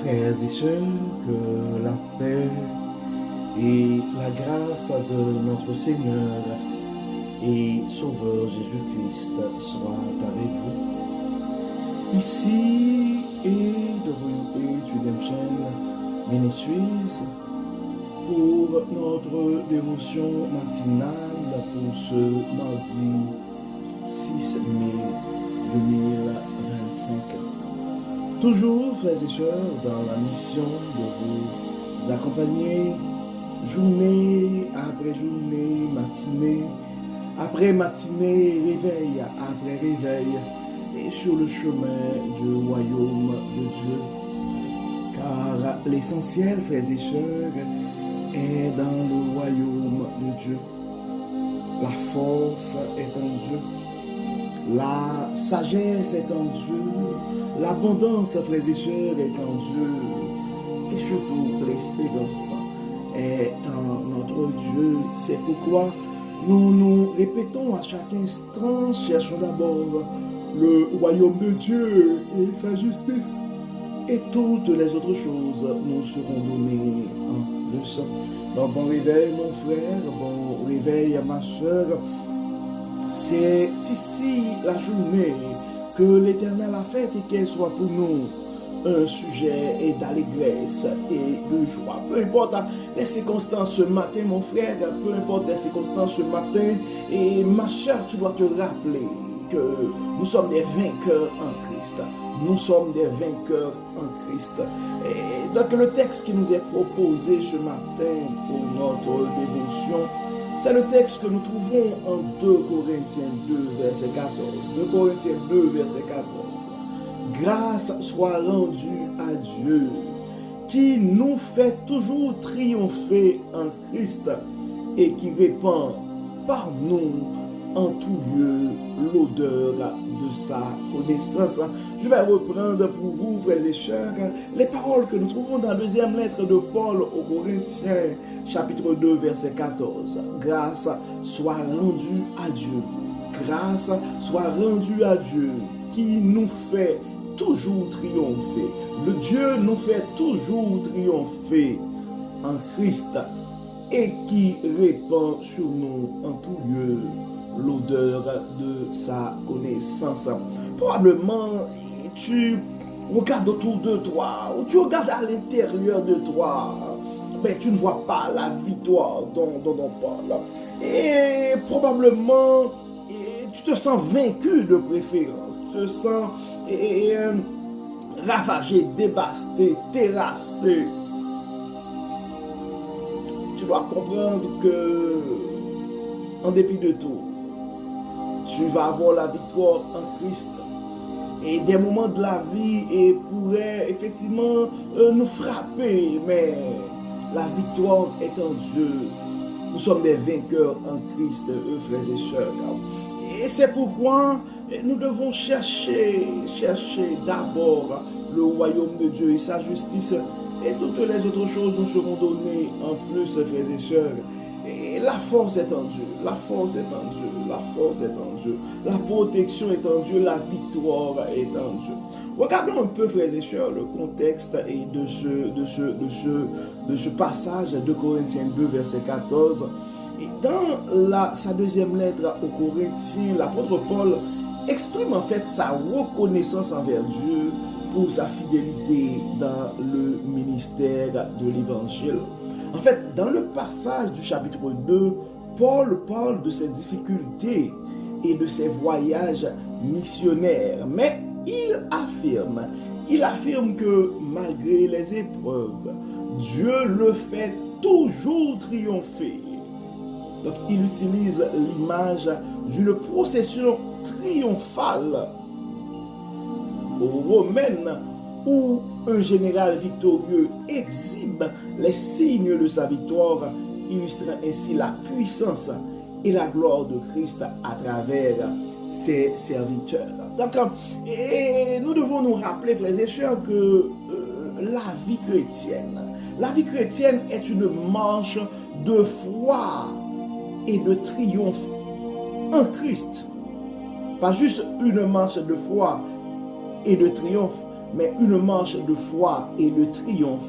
Frères et sœurs, que la paix et la grâce de notre Seigneur et Sauveur Jésus-Christ soient avec vous. Ici est WH Redemption Ministries pour notre dévotion matinale pour ce mardi 6 mai 2025. Toujours, frères et sœurs, dans la mission de vous accompagner journée après journée, matinée après matinée, réveil après réveil, et sur le chemin du royaume de Dieu. Car l'essentiel, frères et sœurs, est dans le royaume de Dieu. La force est en Dieu. La sagesse est en Dieu. L'abondance, frères et sœurs, est en Dieu. Et surtout, l'espérance est en notre Dieu. C'est pourquoi nous nous répétons à chaque instant, cherchons d'abord le royaume de Dieu et sa justice. Et toutes les autres choses nous seront données en plus. Donc, bon réveil, mon frère, bon réveil, ma soeur. C'est ici la journée que l'Éternel a faite et qu'elle soit pour nous un sujet d'allégresse et de joie. Peu importe les circonstances ce matin, mon frère, peu importe les circonstances ce matin, et ma soeur, tu dois te rappeler que nous sommes des vainqueurs en Christ. Nous sommes des vainqueurs en Christ. Et donc le texte qui nous est proposé ce matin pour notre dévotion, c'est le texte que nous trouvons en 2 Corinthiens 2, verset 14. 2 Corinthiens 2, verset 14. Grâce soit rendue à Dieu, qui nous fait toujours triompher en Christ et qui répand par nous en tout lieu l'odeur de sa connaissance. Je vais reprendre pour vous, frères et sœurs, les paroles que nous trouvons dans la deuxième lettre de Paul aux Corinthiens, chapitre 2, verset 14. Grâce soit rendue à Dieu. Grâce soit rendue à Dieu, qui nous fait toujours triompher. Le Dieu nous fait toujours triompher en Christ et qui répand sur nous en tout lieu l'odeur de sa connaissance. Probablement, tu regardes autour de toi, ou tu regardes à l'intérieur de toi, mais tu ne vois pas la victoire dont on parle. Et probablement, tu te sens vaincu de préférence, tu te sens ravagé, dévasté, terrassé. Tu dois comprendre que, en dépit de tout, tu vas avoir la victoire en Christ. Et des moments de la vie pourraient effectivement nous frapper, mais la victoire est en Dieu. Nous sommes des vainqueurs en Christ, frères et sœurs. Et c'est pourquoi nous devons chercher d'abord le royaume de Dieu et sa justice, et toutes les autres choses nous seront données en plus, frères et sœurs. Et la force est en Dieu, la force est en Dieu, la force est en Dieu, la protection est en Dieu, la victoire est en Dieu. Regardons un peu, frères et sœurs, le contexte de ce passage de Corinthiens 2, verset 14. Et dans sa deuxième lettre aux Corinthiens, l'apôtre Paul exprime en fait sa reconnaissance envers Dieu pour sa fidélité dans le ministère de l'Évangile. En fait, dans le passage du chapitre 2, Paul parle de ses difficultés et de ses voyages missionnaires. Mais il affirme que malgré les épreuves, Dieu le fait toujours triompher. Donc, il utilise l'image d'une procession triomphale romaine où un général victorieux exhibe les signes de sa victoire, illustrant ainsi la puissance et la gloire de Christ à travers ses serviteurs. Donc, nous devons nous rappeler, frères et sœurs, que la vie chrétienne est une marche de foi et de triomphe en Christ. Pas juste une marche de foi et de triomphe, mais une marche de foi et de triomphe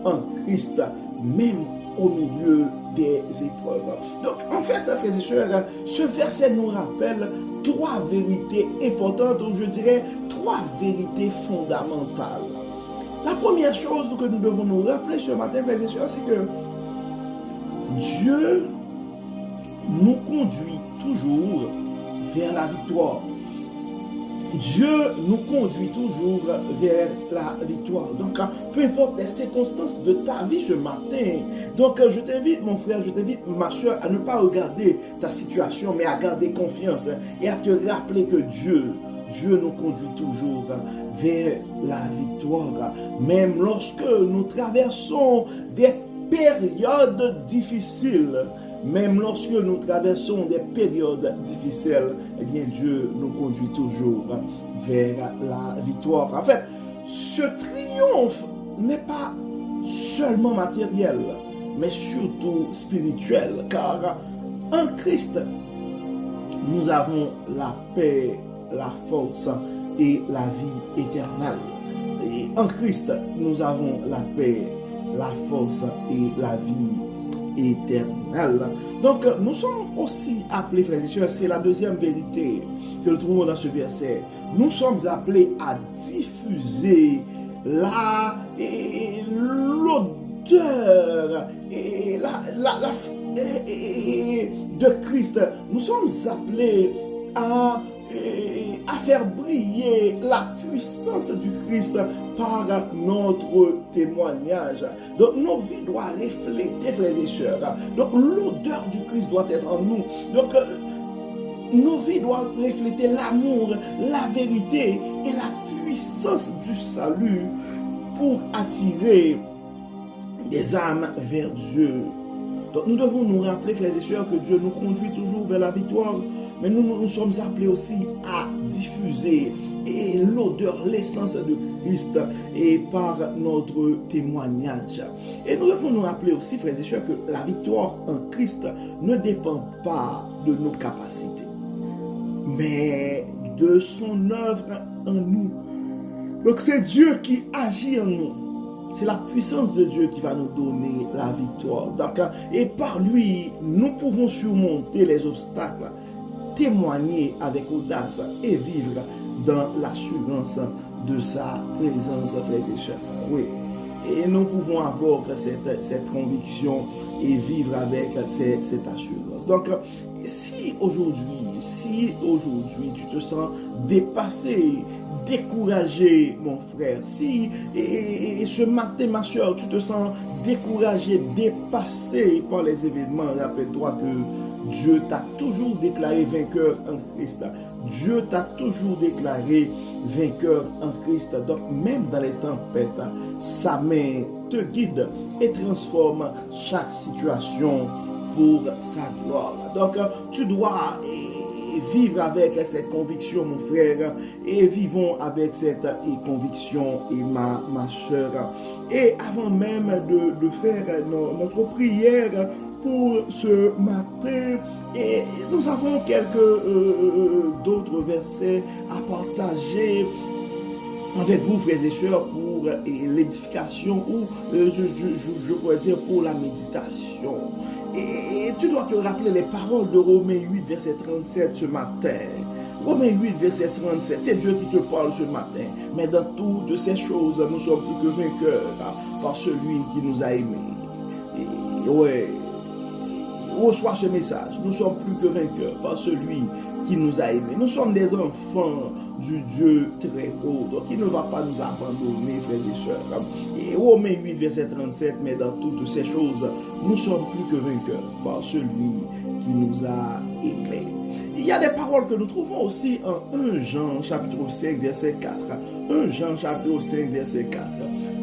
en Christ, même au milieu des épreuves. Donc, en fait, frères et sœurs, ce verset nous rappelle trois vérités importantes, ou je dirais trois vérités fondamentales. La première chose que nous devons nous rappeler ce matin, frères et sœurs, c'est que Dieu nous conduit toujours vers la victoire. Dieu nous conduit toujours vers la victoire. Donc, peu importe les circonstances de ta vie ce matin, donc je t'invite, mon frère, je t'invite, ma soeur, à ne pas regarder ta situation, mais à garder confiance et à te rappeler que Dieu nous conduit toujours vers la victoire. Même lorsque nous traversons des périodes difficiles, même lorsque nous traversons des périodes difficiles, eh bien Dieu nous conduit toujours vers la victoire. En fait, ce triomphe n'est pas seulement matériel, mais surtout spirituel, car en Christ, nous avons la paix, la force et la vie éternelle. Et en Christ, nous avons la paix, la force et la vie éternelle. Donc, nous sommes aussi appelés, frères et sœurs, c'est la deuxième vérité que nous trouvons dans ce verset. Nous sommes appelés à diffuser l'odeur de Christ. Nous sommes appelés à faire briller la puissance du Christ par notre témoignage. Donc nos vies doivent refléter, frères et sœurs. Donc l'odeur du Christ doit être en nous. Donc nos vies doivent refléter l'amour, la vérité et la puissance du salut pour attirer des âmes vers Dieu. Donc nous devons nous rappeler, frères et sœurs, que Dieu nous conduit toujours vers la victoire. Mais nous sommes appelés aussi à diffuser l'odeur, l'essence de Christ et par notre témoignage. Et nous devons nous rappeler aussi, frères et sœurs, que la victoire en Christ ne dépend pas de nos capacités, mais de son œuvre en nous. Donc c'est Dieu qui agit en nous. C'est la puissance de Dieu qui va nous donner la victoire. D'accord? Et par lui, nous pouvons surmonter les obstacles, témoigner avec audace et vivre dans l'assurance de sa présence, frères et sœurs. Oui. Et nous pouvons avoir cette conviction et vivre avec cette assurance. Donc, si aujourd'hui tu te sens dépassé, découragé, mon frère, si ce matin, ma soeur, tu te sens découragé, dépassé par les événements, rappelle-toi que Dieu t'a toujours déclaré vainqueur en Christ. Dieu t'a toujours déclaré vainqueur en Christ. Donc même dans les tempêtes, sa main te guide et transforme chaque situation pour sa gloire. Donc tu dois vivre avec cette conviction, mon frère, et vivons avec cette conviction, et ma soeur. Et avant même de faire notre prière pour ce matin, et nous avons quelques d'autres versets à partager avec vous, frères et sœurs, pour l'édification ou je pourrais dire pour la méditation. Et tu dois te rappeler les paroles de Romains 8, verset 37 ce matin. Romains 8, verset 37, c'est Dieu qui te parle ce matin. Mais dans toutes ces choses, nous sommes plus que vainqueurs par celui qui nous a aimés. Et ouais, reçois ce message. Nous sommes plus que vainqueurs par celui qui nous a aimés. Nous sommes des enfants du Dieu très haut. Donc il ne va pas nous abandonner, frères et sœurs. Et Romains 8, verset 37, mais dans toutes ces choses, nous sommes plus que vainqueurs par celui qui nous a aimés. Il y a des paroles que nous trouvons aussi en 1 Jean chapitre 5, verset 4. 1 Jean chapitre 5, verset 4.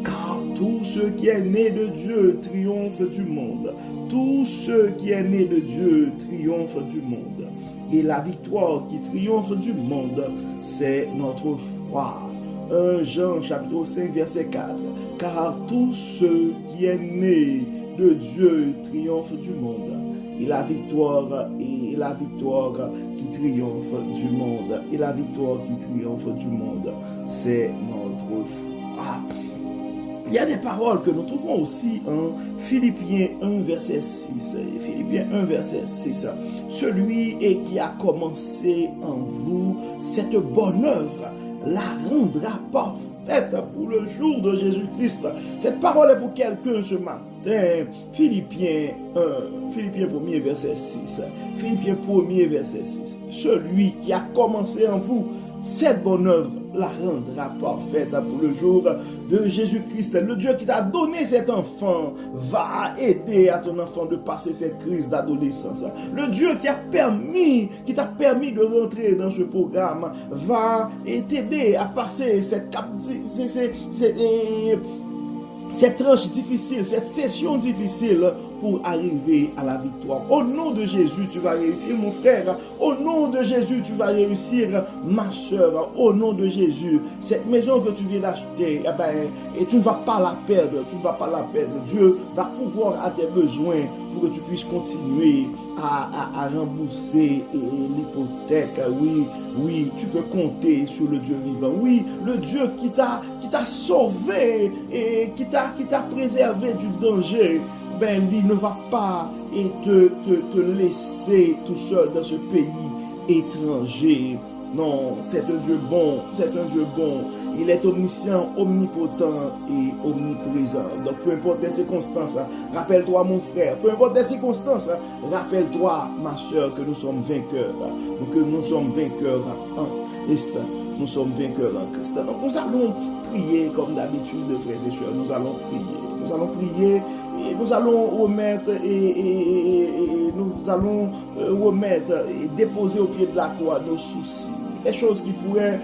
Car tout ce qui est né de Dieu triomphe du monde. Tout ce qui est né de Dieu triomphe du monde. Et la victoire qui triomphe du monde, c'est notre foi. 1 Jean chapitre 5, verset 4. Car tout ce qui est né de Dieu triomphe du monde. Et la victoire qui triomphe du monde. Et la victoire qui triomphe du monde, c'est notre Ah, il y a des paroles que nous trouvons aussi en Philippiens 1, verset 6. Philippiens 1, verset 6. Celui qui a commencé en vous cette bonne œuvre la rendra parfaite pour le jour de Jésus-Christ. Cette parole est pour quelqu'un ce matin. Philippiens 1er, verset 6. Philippiens 1er, verset 6. Celui qui a commencé en vous cette bonne œuvre la rendra parfaite pour le jour de Jésus-Christ. Le Dieu qui t'a donné cet enfant va aider à ton enfant de passer cette crise d'adolescence. Le Dieu qui t'a permis de rentrer dans ce programme va t'aider à passer cette tranche difficile, cette session difficile pour arriver à la victoire. Au nom de Jésus, tu vas réussir, mon frère. Au nom de Jésus, tu vas réussir, ma soeur. Au nom de Jésus, cette maison que tu viens d'acheter, et tu ne vas pas la perdre. Tu ne vas pas la perdre. Dieu va pouvoir à tes besoins pour que tu puisses continuer à rembourser l'hypothèque. Oui, tu peux compter sur le Dieu vivant. Oui, le Dieu qui t'a sauvé et qui t'a préservé du danger. Il ne va pas te laisser tout seul dans ce pays étranger. Non, c'est un Dieu bon, Il est omniscient, omnipotent et omniprésent. Donc peu importe les circonstances, rappelle-toi mon frère, peu importe les circonstances, rappelle-toi ma soeur que nous sommes vainqueurs. Que nous sommes vainqueurs en Christ. Nous sommes vainqueurs en Christ. Donc nous allons prier comme d'habitude, frères et sœurs. Nous allons prier. Et nous allons remettre et déposer au pied de la croix nos soucis, les choses qui pourraient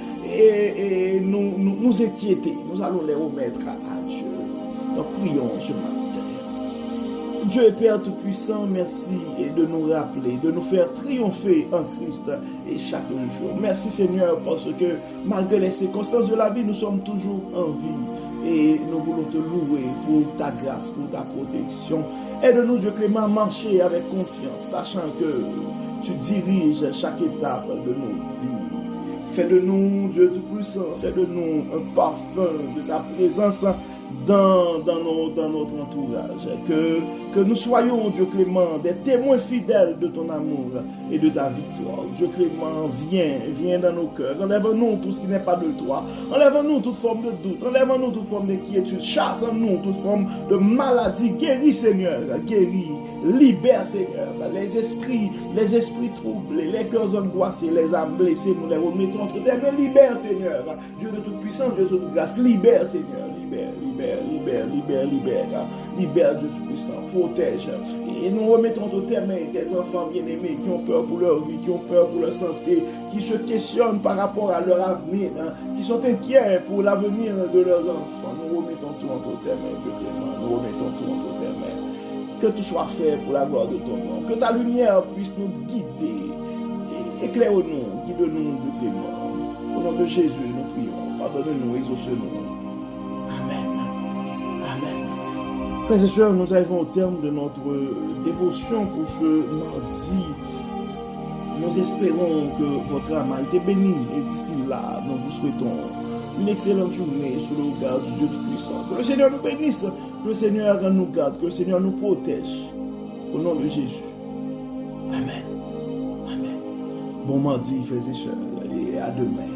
nous inquiéter. Nous allons les remettre à Dieu. Donc prions ce matin. Dieu et Père Tout-Puissant, merci de nous rappeler, de nous faire triompher en Christ et chaque jour. Merci Seigneur parce que malgré les circonstances de la vie, nous sommes toujours en vie. Et nous voulons te louer pour ta grâce, pour ta protection. Aide-nous, Dieu clément, à marcher avec confiance, sachant que tu diriges chaque étape de nos vies. Fais de nous, Dieu Tout-Puissant, fais de nous un parfum de ta présence dans notre entourage. Que nous soyons, Dieu clément, des témoins fidèles de ton amour et de ta victoire. Dieu clément, viens dans nos cœurs. Enlève-nous tout ce qui n'est pas de toi. Enlève-nous toute forme de doute. Enlève-nous toute forme d'inquiétude. Chasse en nous toute forme de maladie. Guéris, Seigneur. Guéris. Libère, Seigneur. Les esprits troublés, les cœurs angoissés, les âmes blessées, nous les remettons entre tes mains. Libère, Seigneur. Dieu de toute puissance, Dieu de toute grâce. Libère, Seigneur. Libère, Dieu Tout-Puissant, protège. Et nous remettons entre tes mains tes enfants bien-aimés qui ont peur pour leur vie, qui ont peur pour leur santé, qui se questionnent par rapport à leur avenir, qui sont inquiets pour l'avenir de leurs enfants. Nous remettons tout entre tes mains, Dieu clément. Nous remettons tout entre tes mains. Que tout soit fait pour la gloire de ton nom. Que ta lumière puisse nous guider. Éclaire-nous, guide-nous, Dieu clément. Au nom de Jésus, nous prions. Pardonne-nous, exauce-nous. Frères et sœurs, nous arrivons au terme de notre dévotion pour ce mardi. Nous espérons que votre âme a été bénie et d'ici là, nous vous souhaitons une excellente journée sous le regard du Dieu Tout-Puissant. Que le Seigneur nous bénisse, que le Seigneur nous garde, que le Seigneur nous protège. Au nom de Jésus. Amen. Bon mardi, frères et sœurs, et à demain.